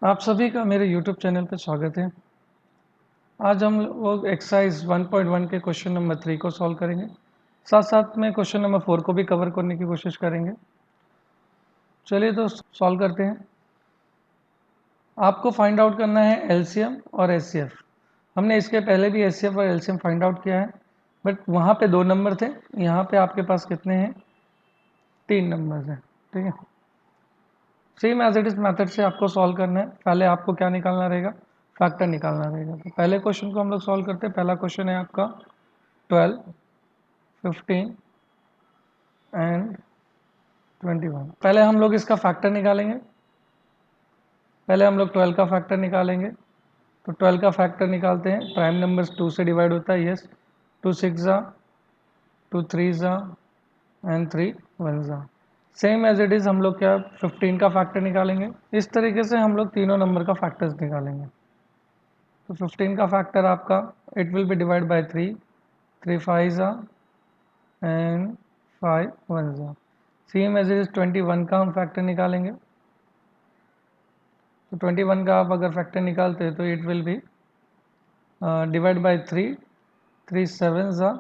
आप सभी का मेरे YouTube चैनल पर स्वागत है। आज हम लोग एक्सरसाइज 1.1 के क्वेश्चन नंबर 3 को सॉल्व करेंगे। साथ साथ में क्वेश्चन नंबर 4 को भी कवर करने की कोशिश करेंगे। चलिए तो सॉल्व करते हैं। आपको फाइंड आउट करना है एलसीएम और एचसीएफ। हमने इसके पहले भी एचसीएफ और एलसीएम फाइंड आउट किया है, बट वहाँ पे 2 नंबर थे, यहाँ पे आपके पास कितने हैं? 3 नंबर हैं। ठीक है, same as it is method से आपको सॉल्व करना है। पहले आपको क्या निकालना रहेगा? फैक्टर निकालना रहेगा। तो पहले क्वेश्चन को हम लोग सॉल्व करते हैं। पहला क्वेश्चन है आपका 12, 15 एंड 21। पहले हम लोग इसका फैक्टर निकालेंगे। पहले हम लोग 12 का फैक्टर निकालेंगे। तो 12 का फैक्टर निकालते हैं। प्राइम नंबर्स 2 से डिवाइड होता है, यस। 2 6 जा, 2 3 जा एंड 3 1 जा। सेम एज इट इज़ हम लोग क्या 15 का फैक्टर निकालेंगे। इस तरीके से हम लोग तीनों नंबर का फैक्टर्स निकालेंगे। तो 15 का फैक्टर आपका it will be divide by 3, 3 5 जा एंड 5 1 जा। सेम एज इट इज 21 का हम फैक्टर निकालेंगे। तो 21 का आप अगर फैक्टर निकालते हैं तो it will be divide by 3, 3 7 जा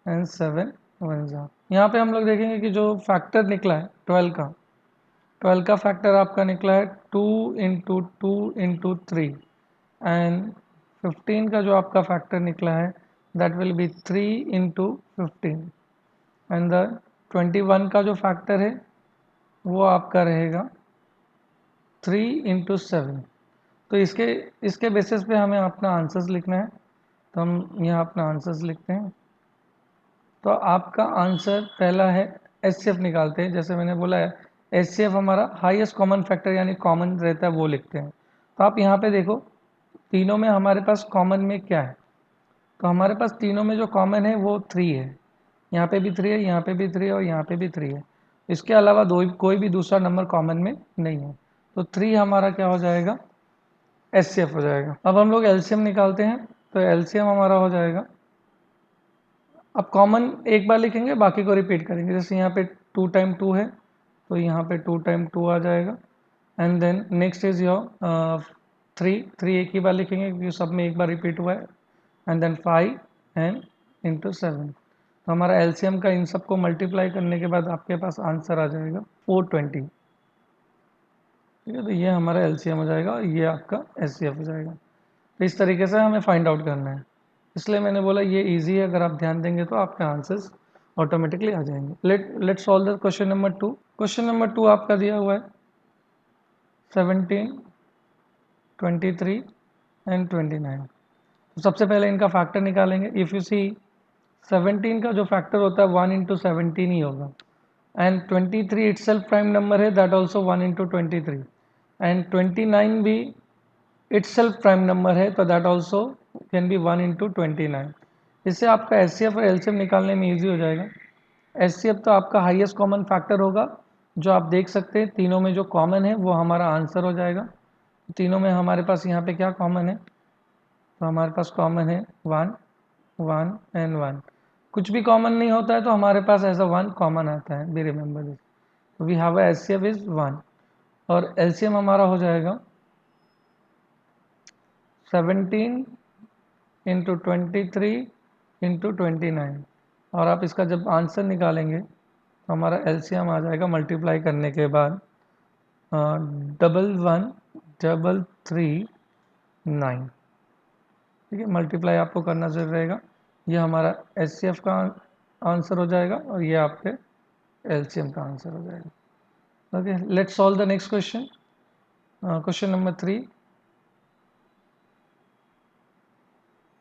एंड 7 1 जा। यहाँ पे हम लोग देखेंगे कि जो फैक्टर निकला है 12 का फैक्टर आपका निकला है 2 इंटू 2 इंटू 3 एंड 15 का जो आपका फैक्टर निकला है that will be 3 into 15 and the 21 का जो फैक्टर है वो आपका रहेगा 3 इंटू 7। तो इसके बेसिस पे हमें अपना आंसर्स लिखना है। तो हम यहाँ अपना आंसर्स लिखते हैं। तो आपका आंसर पहला है एचसीएफ निकालते हैं। जैसे मैंने बोला है एचसीएफ हमारा हाईएस्ट कॉमन फैक्टर यानी कॉमन रहता है, वो लिखते हैं। तो आप यहाँ पे देखो तीनों में हमारे पास कॉमन में क्या है। तो हमारे पास तीनों में जो कॉमन है वो 3 है। यहाँ पे भी 3 है, यहाँ पे भी 3 है और यहाँ पे भी 3 है। इसके अलावा कोई भी दूसरा नंबर कॉमन में नहीं है। तो 3 हमारा क्या हो जाएगा? एचसीएफ हो जाएगा। अब हम लोग एलसीएम निकालते हैं। तो एलसीएम हमारा हो जाएगा, अब कॉमन एक बार लिखेंगे, बाकी को रिपीट करेंगे। जैसे यहाँ पे 2 टाइम 2 है तो यहाँ पे 2 टाइम 2 आ जाएगा। And then next is your 3 एक ही बार लिखेंगे क्योंकि सब में एक बार रिपीट हुआ है। And then 5 and into 7। तो हमारा एलसीएम का इन सबको मल्टीप्लाई करने के बाद आपके पास आंसर आ जाएगा 420। ठीक है, तो ये हमारा एलसीएम हो जाएगा और ये आपका एचसीएफ हो जाएगा। तो इस तरीके से हमें फाइंड आउट करना है। इसलिए मैंने बोला ये इजी है, अगर आप ध्यान देंगे तो आपके आंसर्स ऑटोमेटिकली आ जाएंगे। Let solve the question number 2। Question number 2 आपका दिया हुआ है 17, 23 एंड 29। तो सबसे पहले इनका फैक्टर निकालेंगे। इफ़ यू सी 17 का जो फैक्टर होता है 1 इंटू 17 ही होगा। एंड 23 इटसेल्फ प्राइम नंबर है, दैट ऑल्सो 1 इंटू 23। एंड 29 भी इटसेल्फ प्राइम नंबर है, तो that also can be 1 into 29। इससे आपका एचसीएफ और एलसीएम निकालने में ईजी हो जाएगा। एचसीएफ तो आपका हाईएस्ट कॉमन फैक्टर होगा, जो आप देख सकते हैं तीनों में जो कॉमन है वो हमारा आंसर हो जाएगा। तीनों में हमारे पास यहाँ पे क्या कॉमन है? तो हमारे पास कॉमन है 1 1 एंड 1। कुछ भी कॉमन नहीं होता है तो हमारे पास ऐसा 1 कॉमन आता है, बी रिमेंबर दिस। तो we have a HCF is 1 और एलसीएम हमारा हो जाएगा 17 इंटू 23 इंटू 29। और आप इसका जब आंसर निकालेंगे तो हमारा एलसीएम आ जाएगा मल्टीप्लाई करने के बाद 11,339। ठीक है, मल्टीप्लाई आपको करना जरूर रहेगा। ये हमारा एचसीएफ का आंसर हो जाएगा और ये आपके एलसीएम का आंसर हो जाएगा। Okay, let's solve the next question. Question number 3।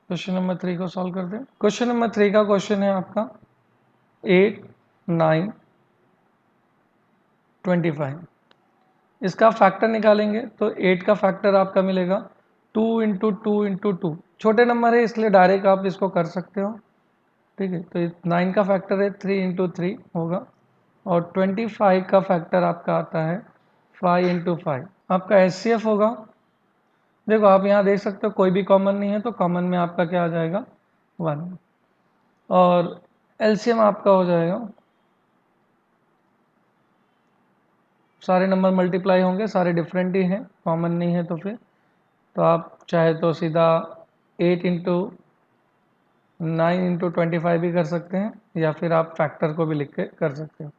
Question number 3 को सॉल्व करते हैं। क्वेश्चन नंबर 3 का क्वेश्चन है आपका 8 9 25। इसका फैक्टर निकालेंगे तो 8 का फैक्टर आपका मिलेगा 2 इंटू 2 इंटू 2। छोटे नंबर है इसलिए डायरेक्ट आप इसको कर सकते हो। ठीक है, तो 9 का फैक्टर है 3 इंटू 3 होगा और 25 का फैक्टर आपका आता है 5 इंटू 5। आपका एचसीएफ होगा, देखो आप यहाँ देख सकते हो कोई भी कॉमन नहीं है तो कॉमन में आपका क्या आ जाएगा 1। और एलसीएम आपका हो जाएगा सारे नंबर मल्टीप्लाई होंगे, सारे डिफरेंट ही हैं, कॉमन नहीं है। तो फिर तो आप चाहे तो सीधा 8 इंटू 9 इंटू 25 भी कर सकते हैं, या फिर आप फैक्टर को भी लिख के कर सकते हो।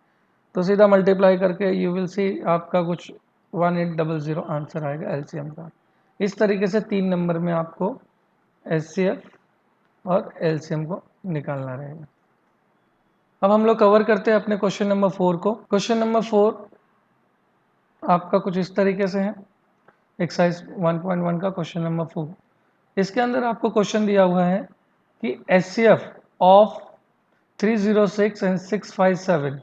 तो सीधा मल्टीप्लाई करके यू विल सी आपका कुछ 1800 आंसर आएगा एलसीएम का। इस तरीके से 3 नंबर में आपको एचसीएफ और एलसीएम को निकालना रहेगा। अब हम लोग कवर करते हैं अपने क्वेश्चन नंबर 4 को। क्वेश्चन नंबर 4 आपका कुछ इस तरीके से है, एक्सरसाइज 1.1 का क्वेश्चन नंबर 4। इसके अंदर आपको क्वेश्चन दिया हुआ है कि एचसीएफ ऑफ 306 एंड 657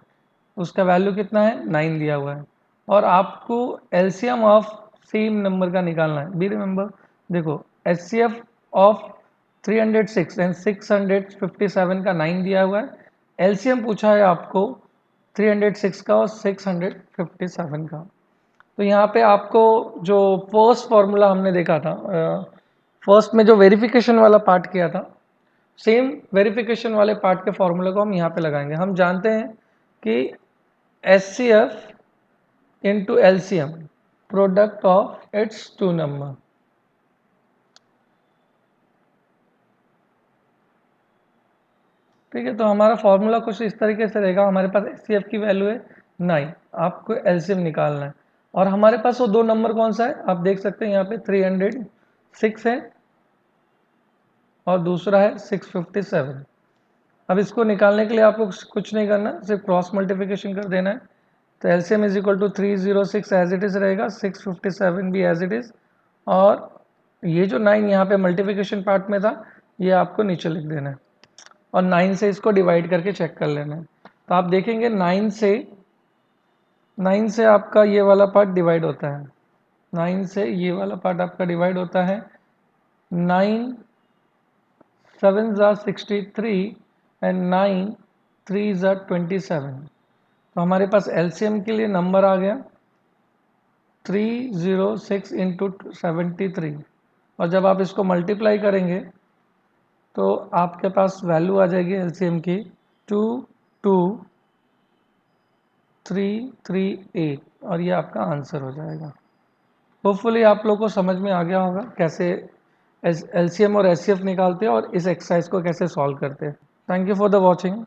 उसका वैल्यू कितना है, 9 दिया हुआ है, और आपको एलसीएम ऑफ सेम नंबर का निकालना है। बी रिमेंबर, देखो एचसीएफ ऑफ 306 एंड 657 का 9 दिया हुआ है, एलसीएम पूछा है आपको 306 का और 657 का। तो यहाँ पे आपको जो फर्स्ट फॉर्मूला हमने देखा था, फर्स्ट में जो वेरिफिकेशन वाला पार्ट किया था, सेम वेरिफिकेशन वाले पार्ट के फॉर्मूले को हम यहाँ पे लगाएंगे। हम जानते हैं कि HCF into LCM product of its two number. ठीक है, तो हमारा फॉर्मूला कुछ इस तरीके से रहेगा। हमारे पास एचसीएफ की वैल्यू है 9, आपको एलसीएम निकालना है, और हमारे पास वो दो नंबर कौन सा है, आप देख सकते हैं यहाँ पे 306 है और दूसरा है 657। अब इसको निकालने के लिए आपको कुछ नहीं करना, सिर्फ क्रॉस मल्टीप्लिकेशन कर देना है। तो LCM is equal to 306 as it is रहेगा, 657 भी एज इट इज़, और ये जो 9 यहाँ पे मल्टीप्लिकेशन पार्ट में था ये आपको नीचे लिख देना है, और 9 से इसको डिवाइड करके चेक कर लेना है। तो आप देखेंगे 9 से आपका ये वाला पार्ट डिवाइड होता है, 9 से ये वाला पार्ट आपका डिवाइड होता है। 9 7 ज़ा 63 एंड 9 3 ज़ा 27। तो हमारे पास एलसीएम के लिए नंबर आ गया 306 इंटू 73, और जब आप इसको मल्टीप्लाई करेंगे तो आपके पास वैल्यू आ जाएगी एलसीएम की 22338, और ये आपका आंसर हो जाएगा। होपफुली आप लोग को समझ में आ गया होगा कैसे एलसीएम और एचसीएफ निकालते हैं और इस एक्सरसाइज को कैसे सॉल्व करते हैं। Thank you for the watching.